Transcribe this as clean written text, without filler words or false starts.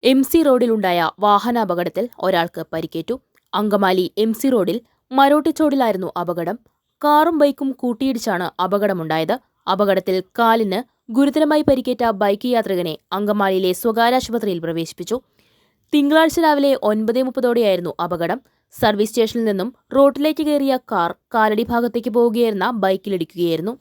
MC റോഡിലുണ്ടായ വാഹനാപകടത്തിൽ ഒരാൾക്ക് പരിക്കേറ്റു. അങ്കമാലി MC റോഡിൽ മരോട്ടിച്ചോടിലായിരുന്നു അപകടം. കാറും ബൈക്കും കൂട്ടിയിടിച്ചാണ് അപകടമുണ്ടായത്. അപകടത്തിൽ കാലിന് ഗുരുതരമായി പരിക്കേറ്റ ബൈക്ക് യാത്രികനെ അങ്കമാലിയിലെ സ്വകാര്യ ആശുപത്രിയിൽ പ്രവേശിപ്പിച്ചു. തിങ്കളാഴ്ച രാവിലെ 9:30ഓടെയായിരുന്നു അപകടം. സർവീസ് സ്റ്റേഷനിൽ നിന്നും റോഡിലേക്ക് കയറിയ കാർ കാലടി ഭാഗത്തേക്ക് പോവുകയായിരുന്ന ബൈക്കിലിടിക്കുകയായിരുന്നു.